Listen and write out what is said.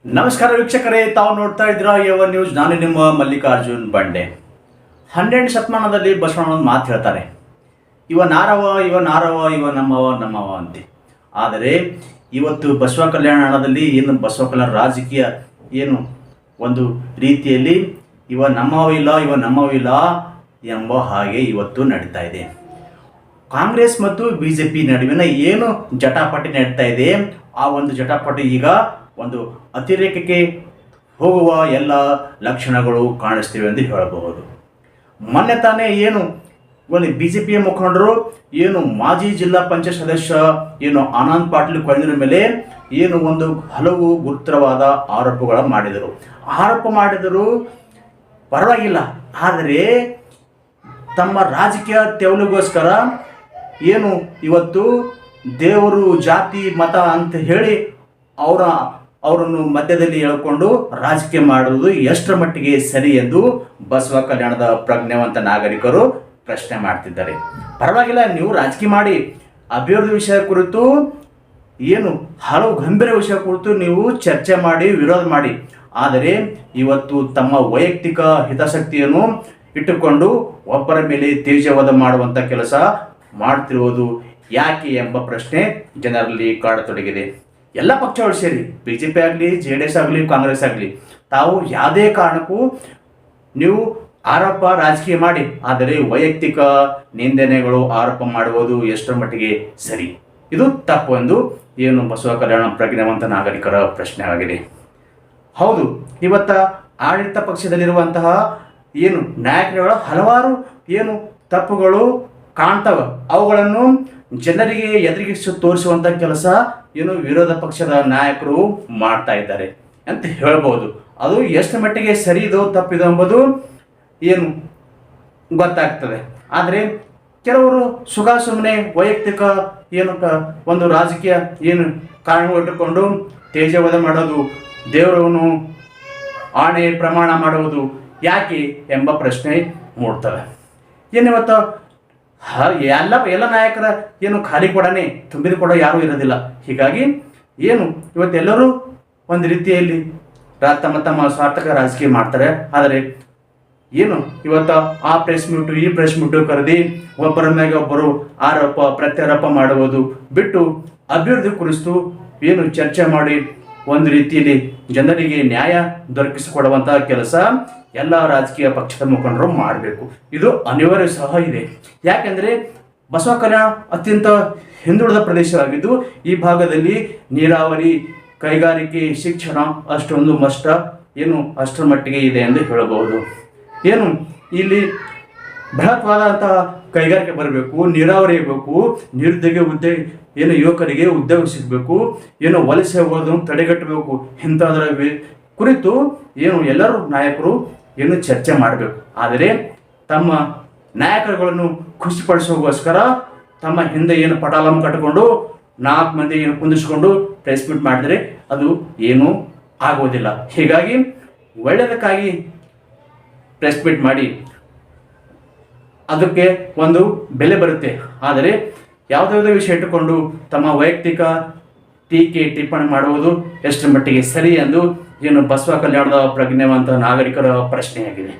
ನಮಸ್ಕಾರ ವೀಕ್ಷಕರೇ, ತಾವು ನೋಡ್ತಾ ಇದ್ದೀರಾ ಎವನ್ ನ್ಯೂಸ್. ನಾನು ನಿಮ್ಮ ಮಲ್ಲಿಕಾರ್ಜುನ್ ಬಂಡೆ. 12ನೇ ಶತಮಾನದಲ್ಲಿ ಬಸವಣ್ಣನ ಮಾತು ಹೇಳ್ತಾರೆ, ಇವ ನಾರವ ಇವ ನಾರವ ಇವ ನಮ್ಮವ ಅಂತೆ. ಆದರೆ ಇವತ್ತು ಬಸವ ಕಲ್ಯಾಣದಲ್ಲಿ ಏನು ಬಸವ ಕಲ್ಯಾಣ ರಾಜಕೀಯ ಏನು ಒಂದು ರೀತಿಯಲ್ಲಿ ಇವ ನಮ್ಮವಿಲ್ಲ ಇವ ನಮ್ಮವಿಲ್ಲ ಎಂಬ ಹಾಗೆ ಇವತ್ತು ನಡೀತಾ ಇದೆ. ಕಾಂಗ್ರೆಸ್ ಮತ್ತು BJP ನಡುವಿನ ಏನು ಜಟಾಪಟಿ ನಡೀತಾ ಇದೆ, ಆ ಒಂದು ಜಟಾಪಟಿ ಈಗ ಒಂದು ಅತಿರೇಕಕ್ಕೆ ಹೋಗುವ ಎಲ್ಲ ಲಕ್ಷಣಗಳು ಕಾಣಿಸ್ತಿವೆ ಎಂದು ಹೇಳಬಹುದು. ಮೊನ್ನೆ ತಾನೇ ಏನು ಒಂದು BJPಯ ಮುಖಂಡರು ಏನು ಮಾಜಿ ಜಿಲ್ಲಾ ಪಂಚಾಯತ್ ಸದಸ್ಯ ಏನು ಆನಂದ್ ಪಾಟೀಲ್ ಕೊಂದಿನ ಮೇಲೆ ಏನು ಒಂದು ಹಲವು ಗುರುತರವಾದ ಆರೋಪ ಮಾಡಿದರು. ಪರವಾಗಿಲ್ಲ, ಆದರೆ ತಮ್ಮ ರಾಜಕೀಯ ತೆವಲಿಗೋಸ್ಕರ ಏನು ಇವತ್ತು ದೇವರು ಜಾತಿ ಮತ ಅಂತ ಹೇಳಿ ಅವರನ್ನು ಮಧ್ಯದಲ್ಲಿ ಹೇಳ್ಕೊಂಡು ರಾಜಕೀಯ ಮಾಡುವುದು ಎಷ್ಟರ ಮಟ್ಟಿಗೆ ಸರಿ ಎಂದು ಬಸವ ಕಲ್ಯಾಣದ ಪ್ರಜ್ಞಾವಂತ ನಾಗರಿಕರು ಪ್ರಶ್ನೆ ಮಾಡ್ತಿದ್ದಾರೆ. ಪರವಾಗಿಲ್ಲ, ನೀವು ರಾಜಕೀಯ ಮಾಡಿ, ಅಭಿವೃದ್ಧಿ ವಿಷಯ ಕುರಿತು ಏನು ಹಲವು ಗಂಭೀರ ವಿಷಯ ಕುರಿತು ನೀವು ಚರ್ಚೆ ಮಾಡಿ, ವಿರೋಧ ಮಾಡಿ. ಆದರೆ ಇವತ್ತು ತಮ್ಮ ವೈಯಕ್ತಿಕ ಹಿತಾಸಕ್ತಿಯನ್ನು ಇಟ್ಟುಕೊಂಡು ಒಬ್ಬರ ಮೇಲೆ ತೇಜವಾದ ಮಾಡುವಂಥ ಕೆಲಸ ಮಾಡ್ತಿರುವುದು ಯಾಕೆ ಎಂಬ ಪ್ರಶ್ನೆ ಜನರಲ್ಲಿ ಕಾಡತೊಡಗಿದೆ. ಎಲ್ಲ ಪಕ್ಷಗಳು ಸೇರಿ BJP ಆಗಲಿ, JDS ಆಗಲಿ, ಕಾಂಗ್ರೆಸ್ ಆಗಲಿ, ತಾವು ಯಾವುದೇ ಕಾರಣಕ್ಕೂ ನೀವು ಆರೋಪ ರಾಜಕೀಯ ಮಾಡಿ, ಆದರೆ ವೈಯಕ್ತಿಕ ನಿಂದನೆಗಳು ಆರೋಪ ಮಾಡುವುದು ಎಷ್ಟರ ಮಟ್ಟಿಗೆ ಸರಿ, ಇದು ತಪ್ಪು ಎಂದು ಏನು ಬಸವ ಕಲ್ಯಾಣ ಪ್ರಜ್ಞಾವಂತ ನಾಗರಿಕರ ಪ್ರಶ್ನೆ ಆಗಿದೆ. ಹೌದು, ಇವತ್ತ ಆಡಳಿತ ಪಕ್ಷದಲ್ಲಿರುವಂತಹ ಏನು ನಾಯಕರುಗಳ ಹಲವಾರು ಏನು ತಪ್ಪುಗಳು ಕಾಣ್ತವೆ, ಅವುಗಳನ್ನು ಜನರಿಗೆ ಎದುರಿಗಿಸಿ ತೋರಿಸುವಂಥ ಕೆಲಸ ಏನು ವಿರೋಧ ಪಕ್ಷದ ನಾಯಕರು ಮಾಡ್ತಾ ಇದ್ದಾರೆ ಅಂತ ಹೇಳ್ಬೋದು. ಅದು ಎಷ್ಟು ಮಟ್ಟಿಗೆ ಸರಿ ಇದೋ ತಪ್ಪಿದೋ ಎಂಬುದು ಏನು ಗೊತ್ತಾಗ್ತದೆ. ಆದರೆ ಕೆಲವರು ಸುಮ್ಮನೆ ವೈಯಕ್ತಿಕ ಏನು ಒಂದು ರಾಜಕೀಯ ಏನು ಕಾರಣಗಳು ಇಟ್ಟುಕೊಂಡು ತೇಜವಾದ ಮಾಡೋದು, ದೇವರನ್ನು ಆಣೆ ಪ್ರಮಾಣ ಮಾಡುವುದು ಯಾಕೆ ಎಂಬ ಪ್ರಶ್ನೆ ಮೂಡ್ತವೆ. ಏನಿವತ್ತು ಎಲ್ಲ ನಾಯಕರ ಏನು ಖಾಲಿ ಕೊಡನೆ ತುಂಬಿದ ಕೊಡ ಯಾರೂ ಇರೋದಿಲ್ಲ. ಹೀಗಾಗಿ ಏನು ಇವತ್ತೆಲ್ಲರೂ ಒಂದು ರೀತಿಯಲ್ಲಿ ತಮ್ಮ ಸ್ವಾರ್ಥಕ ರಾಜಕೀಯ ಮಾಡ್ತಾರೆ. ಆದರೆ ಏನು ಇವತ್ತು ಆ ಪ್ರೆಸ್ ಮೀಟು ಈ ಪ್ರೆಸ್ ಮೀಟು ಕರೆದಿ ಒಬ್ಬರ ಮೇಲೆ ಒಬ್ಬರು ಆರೋಪ ಪ್ರತ್ಯಾರೋಪ ಮಾಡುವುದು ಬಿಟ್ಟು ಅಭಿವೃದ್ಧಿ ಕುರಿತು ಏನು ಚರ್ಚೆ ಮಾಡಿ ಒಂದು ರೀತಿಯಲ್ಲಿ ಜನರಿಗೆ ನ್ಯಾಯ ದೊರಕಿಸಿಕೊಡುವಂತಹ ಕೆಲಸ ಎಲ್ಲ ರಾಜಕೀಯ ಪಕ್ಷದ ಮುಖಂಡರು ಮಾಡಬೇಕು. ಇದು ಅನಿವಾರ್ಯ ಸಹ ಇದೆ. ಯಾಕೆಂದರೆ ಬಸವ ಕಲ್ಯಾಣ ಅತ್ಯಂತ ಹಿಂದುಳಿದ ಪ್ರದೇಶವಾಗಿದ್ದು ಈ ಭಾಗದಲ್ಲಿ ನೀರಾವರಿ, ಕೈಗಾರಿಕೆ, ಶಿಕ್ಷಣ ಅಷ್ಟೊಂದು ಅಷ್ಟರ ಮಟ್ಟಿಗೆ ಇದೆ ಎಂದು ಹೇಳಬಹುದು. ಏನು ಇಲ್ಲಿ ಬೃಹತ್ವಾದಂತಹ ಕೈಗಾರಿಕೆ ಬರಬೇಕು, ನೀರಾವರಿ ಇರಬೇಕು, ನಿರುದ್ಯೋಗ ಏನು ಯುವಕರಿಗೆ ಉದ್ಯೋಗ ಸಿಗಬೇಕು, ಏನು ವಲಸೆ ಹೋಗೋದನ್ನು ತಡೆಗಟ್ಟಬೇಕು. ಇಂಥದ್ರ ಕುರಿತು ಏನು ಎಲ್ಲರೂ ನಾಯಕರು ಏನು ಚರ್ಚೆ ಮಾಡಬೇಕು. ಆದರೆ ತಮ್ಮ ನಾಯಕರುಗಳನ್ನು ಖುಷಿಪಡಿಸೋಗೋಸ್ಕರ ತಮ್ಮ ಹಿಂದೆ ಏನು ಪಟಾಲಂ ಕಟ್ಟಿಕೊಂಡು 4 ಮಂದಿ ಏನು ಕುಂದಿಸ್ಕೊಂಡು ಪ್ರೆಸ್ ಮೀಟ್ ಮಾಡಿದರೆ ಅದು ಏನೂ ಆಗೋದಿಲ್ಲ. ಹೀಗಾಗಿ ಒಳ್ಳೆಯದಕ್ಕಾಗಿ ಪ್ರೆಸ್ ಮೀಟ್ ಮಾಡಿ ಅದಕ್ಕೆ ಒಂದು ಬೆಲೆ ಬರುತ್ತೆ. ಆದರೆ ಯಾವುದಾವುದೋ ವಿಷಯ ಇಟ್ಟುಕೊಂಡು ತಮ್ಮ ವೈಯಕ್ತಿಕ ಟೀಕೆ ಟಿಪ್ಪಣಿ ಮಾಡುವುದು ಎಷ್ಟರ ಮಟ್ಟಿಗೆ ಸರಿ ಎಂದು ಏನು ಬಸವ ಕಲ್ಯಾಣದ ಪ್ರಜ್ಞಾವಂತ ನಾಗರಿಕರ ಪ್ರಶ್ನೆಯಾಗಿದೆ.